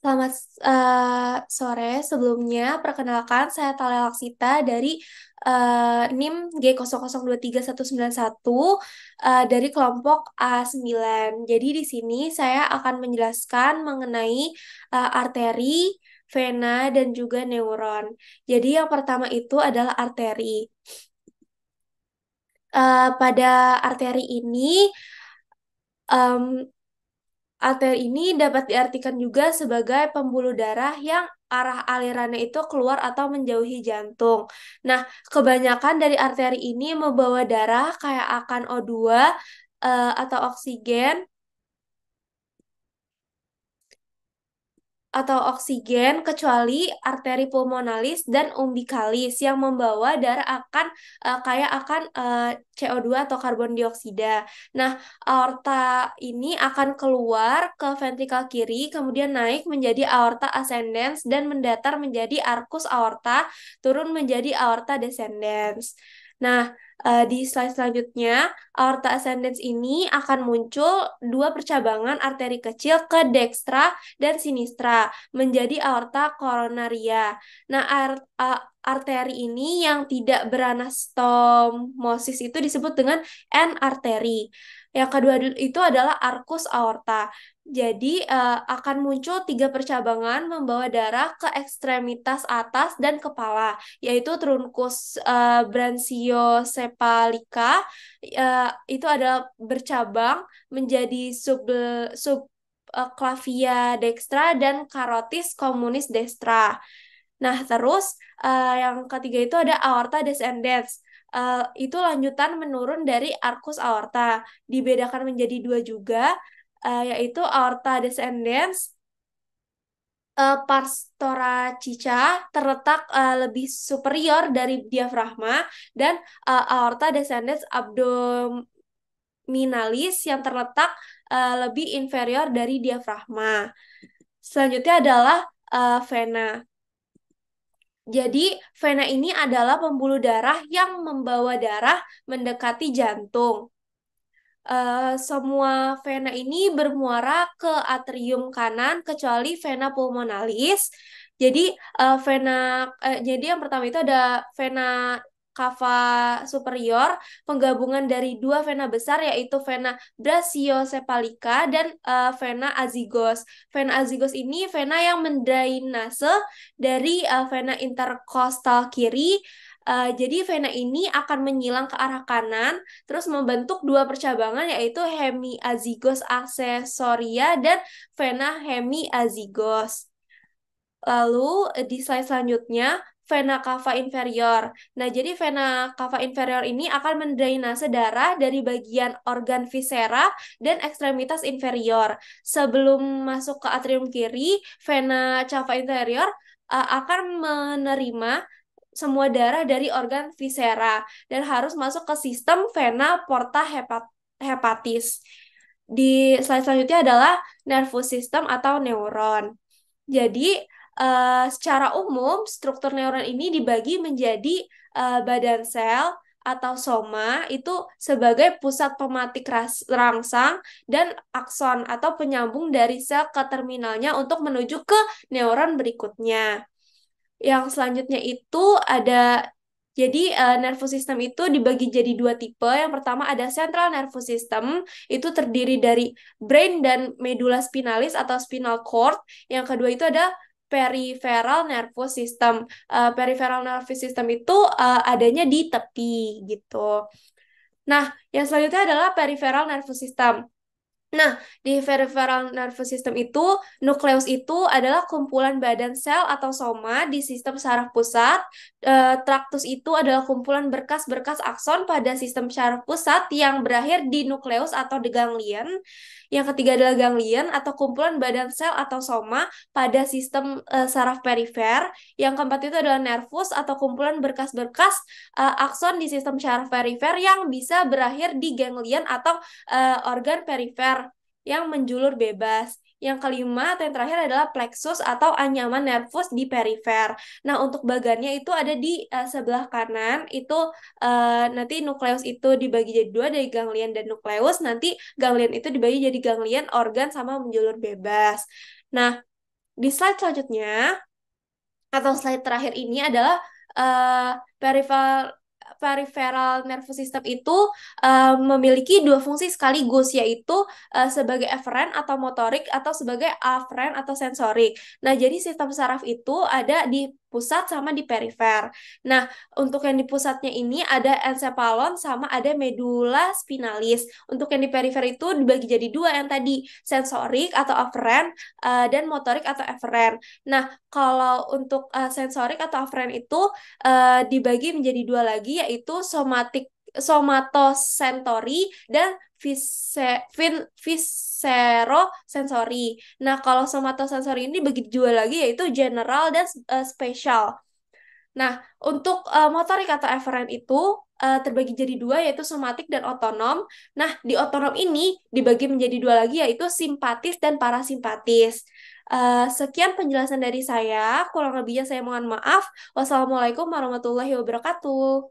Selamat sore. Sebelumnya, perkenalkan saya Talia Laksita dari NIM G002391 dari kelompok A9. Jadi di sini saya akan menjelaskan mengenai arteri, vena, dan juga neuron. Jadi yang pertama itu adalah arteri. Pada arteri ini, em, arteri ini dapat diartikan juga sebagai pembuluh darah yang arah alirannya itu keluar atau menjauhi jantung. Nah, kebanyakan dari arteri ini membawa darah kayak akan O2 atau oksigen kecuali arteri pulmonalis dan umbilikalis yang membawa darah akan kaya akan CO2 atau karbon dioksida. Nah, aorta ini akan keluar ke ventrikel kiri, kemudian naik menjadi aorta ascendens dan mendatar menjadi arcus aorta, turun menjadi aorta descendens. Nah, di slide selanjutnya, aorta ascendens ini akan muncul dua percabangan arteri kecil ke dekstra dan sinistra menjadi aorta koronaria. Nah, arteri ini yang tidak beranastomosis itu disebut dengan N-arteri. Yang kedua itu adalah arcus aorta. Jadi akan muncul tiga percabangan membawa darah ke ekstremitas atas dan kepala, yaitu truncus branchiosepalica. Itu adalah bercabang menjadi sub clavia dextra dan carotis communis destra. Nah, terus yang ketiga itu ada aorta descendens. Itu lanjutan menurun dari arcus aorta. Dibedakan menjadi dua juga, yaitu aorta descendens pars thoracica terletak lebih superior dari diafragma dan aorta descendens abdominalis yang terletak lebih inferior dari diafragma. Selanjutnya adalah vena. Jadi, vena ini adalah pembuluh darah yang membawa darah mendekati jantung. Semua vena ini bermuara ke atrium kanan kecuali vena pulmonalis. Jadi jadi yang pertama itu ada vena cava superior, penggabungan dari dua vena besar yaitu vena brachiocephalica dan vena azygos. Vena azygos ini vena yang mendrainase dari vena interkostal kiri. Jadi vena ini akan menyilang ke arah kanan terus membentuk dua percabangan yaitu hemiazygos aksesoria dan vena hemiazygos. Lalu di slide selanjutnya vena cava inferior. Nah, jadi vena cava inferior ini akan mendrainase darah dari bagian organ viscera dan ekstremitas inferior. Sebelum masuk ke atrium kiri, vena cava inferior akan menerima semua darah dari organ viscera dan harus masuk ke sistem vena porta hepatis. Di slide selanjutnya adalah nervous system atau neuron. Jadi, secara umum, struktur neuron ini dibagi menjadi badan sel atau soma itu sebagai pusat pematik rangsang dan akson atau penyambung dari sel ke terminalnya untuk menuju ke neuron berikutnya. Yang selanjutnya itu ada jadi nervous system itu dibagi jadi dua tipe. Yang pertama ada central nervous system, itu terdiri dari brain dan medulla spinalis atau spinal cord. Yang kedua itu ada peripheral nervous system. Peripheral nervous system itu adanya di tepi gitu. Nah, yang selanjutnya adalah peripheral nervous system. Nah, di peripheral nervous system itu, nukleus itu adalah kumpulan badan sel atau soma di sistem saraf pusat. Traktus itu adalah kumpulan berkas-berkas akson pada sistem saraf pusat yang berakhir di nukleus atau di ganglion. Yang ketiga adalah ganglion atau kumpulan badan sel atau soma pada sistem saraf perifer. Yang keempat itu adalah nervus atau kumpulan berkas-berkas akson di sistem saraf perifer yang bisa berakhir di ganglion atau organ perifer yang menjulur bebas. Yang kelima atau yang terakhir adalah plexus atau anyaman nervus di perifer. Nah, untuk bagannya itu ada di sebelah kanan. Itu nanti nukleus itu dibagi jadi dua dari ganglion dan nukleus. Nanti ganglion itu dibagi jadi ganglion, organ, sama menjulur bebas. Nah, di slide selanjutnya atau slide terakhir ini adalah peripheral peripheral nervous system itu memiliki dua fungsi sekaligus, yaitu sebagai eferen atau motorik atau sebagai aferen atau sensorik. Nah, jadi sistem saraf itu ada di pusat sama di perifer. Nah, untuk yang di pusatnya ini ada encephalon sama ada medula spinalis. Untuk yang di perifer itu dibagi jadi dua yang tadi, sensorik atau aferen dan motorik atau eferen. Nah, kalau untuk sensorik atau aferen itu dibagi menjadi dua lagi, yaitu somatosensory dan viscerosensori. Nah, kalau somatosensory ini dibagi dua lagi, yaitu general dan spesial. Nah, untuk motorik atau eferen itu terbagi jadi dua, yaitu somatik dan otonom. Nah, di otonom ini dibagi menjadi dua lagi, yaitu simpatis dan parasimpatis. Sekian penjelasan dari saya, kurang lebihnya saya mohon maaf. Wassalamualaikum warahmatullahi wabarakatuh.